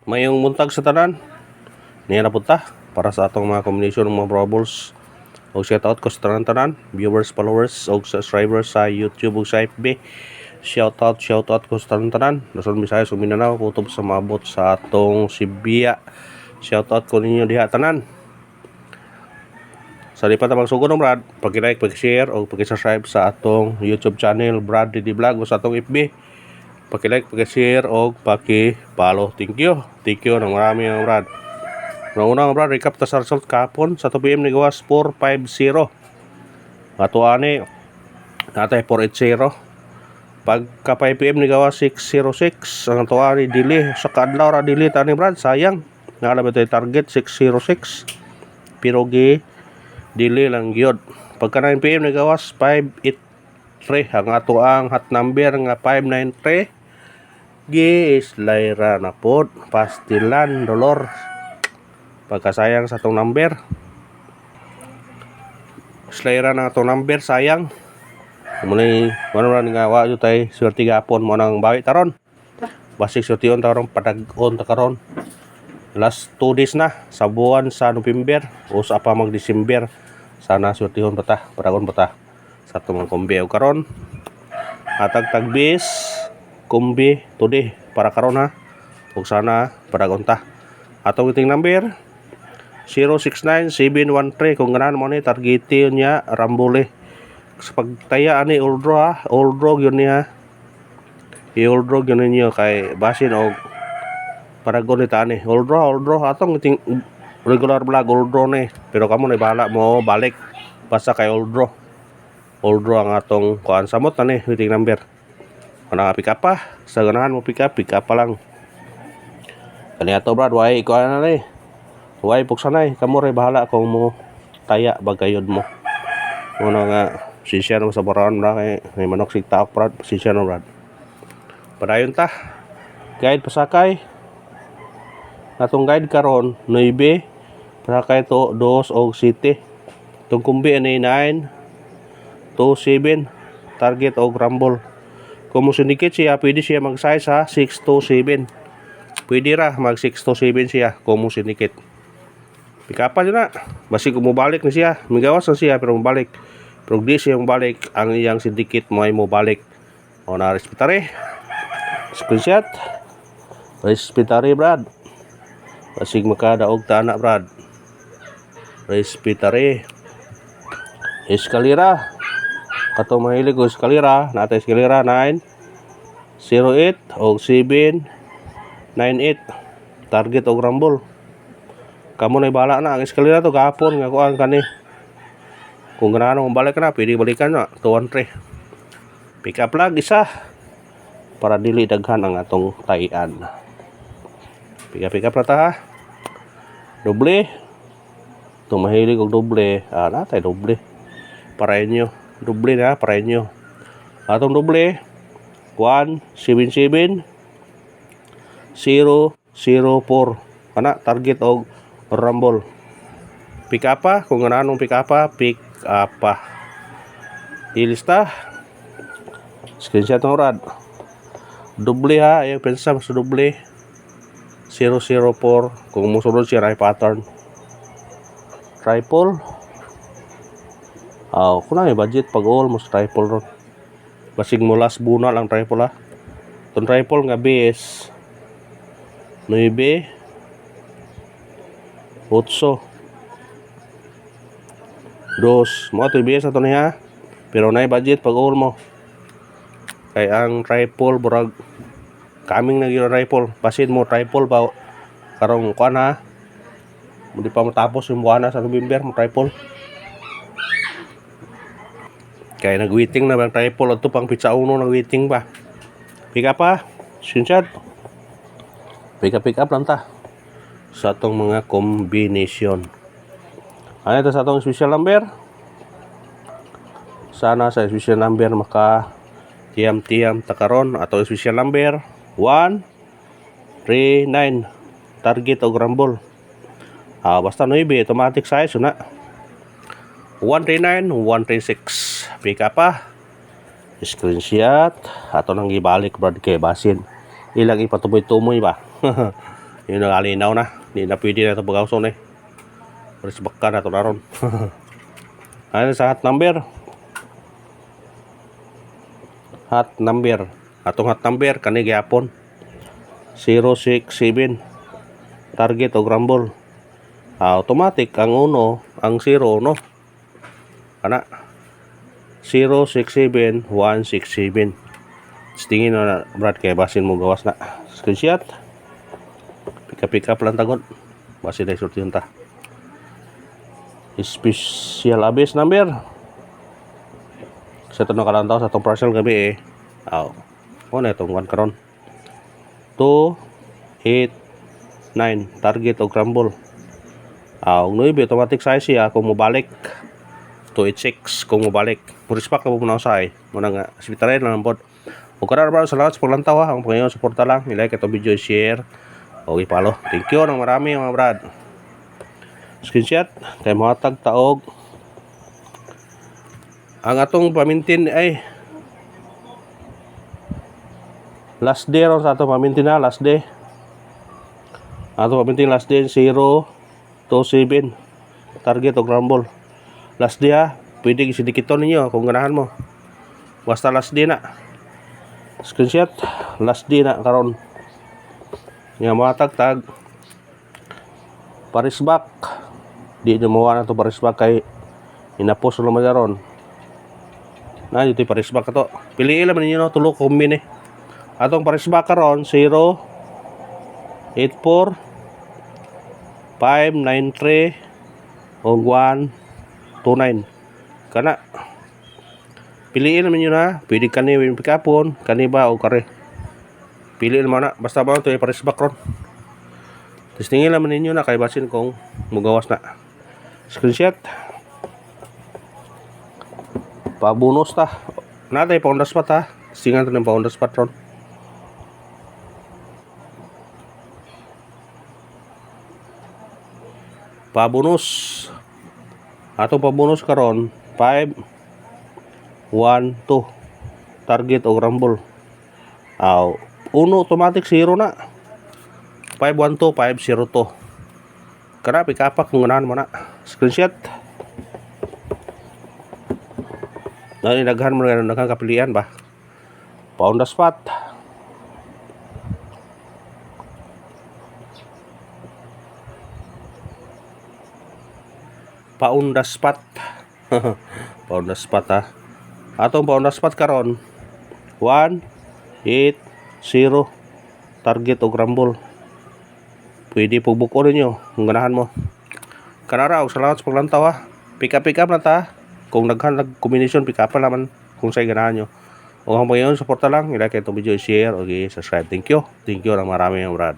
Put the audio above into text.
Mayong muntag sa tanan. Niya na punta para sa atong mga combination ng mga brawlers. O shout out ko sa tanan viewers, followers o subscribers sa YouTube o sa FB. Shout out ko sa tanan. Luzon, Visayas ug Mindanao kutob sa maabot sa atong Sibiya. Shout out ko ninyo diha tanan. Sa lipat na magsugod ng Brad, pag-like, pag-share o pag-subscribe sa atong YouTube channel Brad Didi Vlog o sa atong FB. Paki-like, paki-share o paki-follow. Thank you ng marami ng Brad. Una Brad, recap ta sa result kahapon sa 2 PM ni gawas 450. Ato ani natay 480. Pagka 5 PM ni gawas 606. Ang ato ani dili sa kadlaw ra dili tani Brad, sayang. Nalabay tay target 606. Pero gi dili lang gyud. Pagka 9 PM ni gawas 583 ang ato ang hot number nga 593. Gislaira na pod pastilan dolor pagkasayang sa tong number. Slaira na tong number sayang. Muna man nga wa jud tay swerte gapon mo nang bawi taron. Basig swerteon taron padag-on ta karon. Last 2 days na sa buwan sa November o sa pa mag December. Sana swertehon pa ta, padag-on pa ta sa tong kombi o karon. Atag tagbis kumbi today para karon ha. Ug sana padag-on ta. Atong iting number 069713 kung ganahan mo ni targetin niya Rambole. Sa pagtaya ani old draw ha, old draw yun niya. I-old draw yun niyo kay basin og padag-on ni tani. Old draw atong iting regular vlog old draw ni. Pero kamo na bahala mo balik basta kay old draw. Old draw ang atong kuan samot tani iting number. Kana pick up pa, sa ganahan mo pick up pa lang. Kani ato Brad, way ko na ni. Way puksanay, kamo ray bahala kung mo taya bagayod mo. Una nga sisya no sa baron ra kay may manok sig taok Brad, sisya no Brad. Padayon ta. Guide pasakay. Atong guide karon 9 pasakay to 2 og 7. Tung kumbi ani 9 to 7 target og rumble. Kung musindikit siya, pwede siya mag-size ha, 6 to 7. Pwede ra, mag 6 to 7 siya, kung musindikit. Pikapan yun na. Basi kung mubalik na siya, migawas na siya, pero mubalik. Pero di siya mubalik, ang iyang sindikit mo ay mubalik. O na, respetare. Screenshot. Respetare, Brad. Basig makadaog tana, Brad. Respetare. Eskalira. Katong mahilig o eskalira, natay eskalira 9 08 o 7 98 target og rumble. Kamo na ibala na ang eskalira to gahapon nga kuan kani. Kung ganahan mo balik na, pwede balikan na 213. Pick up lag isa para dili daghan ang atong tayan. Pick up na ta ha. Doble. Itong mahilig og doble, natay doble para inyo. Doble na para inyo. Atong doble 177 004 kana target og rumble. Pick up pa kung anong pick up pa. Ilista. Screenshot mo Rad. Doble ha, ayo pensa sa doble 004 kung musunod siya ray pattern. Triple. Kung na may budget pag almost triple ron. Basig mo last buna lang triple ha. Itong triple nga base 9 8 2 mo ito base na ito niya. Pero na budget pag all mo. Kay ang triple burag kaming na yung triple. Basin mo triple ba karong kuan ha. Hindi pa matapos yung buwan na sa November mo triple. Kaya nag-waiting na bang triple at ito pang pizza uno nag-waiting pa. Pick up pa. Screenshot. Pick up lang ta. Sa itong mga combination. Ano ito sa itong special number? Sana sa special number maka tiyam takaron. Ato special number 139. Target o rumble. Basta 9 automatic size na. 139 136. Pick up pa. Screenshot. Ato nang ibalik Brad kay basin. Ilang ipatuboy-tumoy ba? Yung nagalinaw na. Hindi na pwede na ito bagawson eh. Paris baka na ito naroon. Ano sa hot number? Hot number. Atong hot number kani gyapon 067. Target o rumble. Automatic ang 1, ang 0 no. Kana 067 167. Tingin na Brad kay basin mo gawas na. Screenshot. Pick up lang tagon. Basin na isulti ta. Special abis number. Sa ito nakalantaw sa itong partial gabi eh. Ano itong 1 karon. 2, 8, 9. Target o crumble. Ang 9 automatic size siya kung mabalik. 286 kung mabalik. Purispak na po muna usay. Muna nga. Sibitarin lang ang bod. Huwag ka na naman sa lahat sa paglantaw ha. Ang Panginoon suporta lang. I-like ito video, share. Okay palo. Thank you ng marami mga brad. Screenshot. Kaya mga tagtaog. Ang atong pamintin ay last day ron sa atong pamintin na. Last day. Atong pamintin last day 027. Target o rumble. Last day ha. Pwede isidikiton ninyo kung ganahan mo. Basta last day na. Screenshot. Last day na karon. Nga mga tagtag. Parisbak. Di nyo mawa na ito parisbak kay inapos naman ron. Na dito yung parisbak ito. Piliin naman ninyo no. Tulo kombine. Atong parisbak karon 0 84 593 o 129. Kana piliin naman nyo na. Pwede kani yung pikapon, kani ba o kare. Piliin naman na. Basta ba ito yung parisbak ron. Tapos tingin naman ninyo na kay basin kung mugawas na. Screenshot. Pa-bonus ta. Natay pa on the spot ha. Singan ito ng pa on the spot ron. Pa-bonus. Atong pa-bonus karon 5 1 2. Target o rumble. Uno automatic 0 na. 512 502. Kana pikapak kung ganahan mo na. Screenshot. Nani daghan mo na daghang kapilian ba? Pa on the spot. Pa on the spot. Pa on the spot ha. Atong pa on the spot karon 1 8 0. Target o rumble. Pwede po buko ninyo kung ganahan mo. Kanaraw, salamat sa paglantaw ha. Pick up na ta. Kung nag-combination, pick up naman kung sa'yo ganahan nyo. O kung Panginoon, suporta lang. I-like itong video, share, okay, subscribe. Thank you. Thank you ng marami mga brad.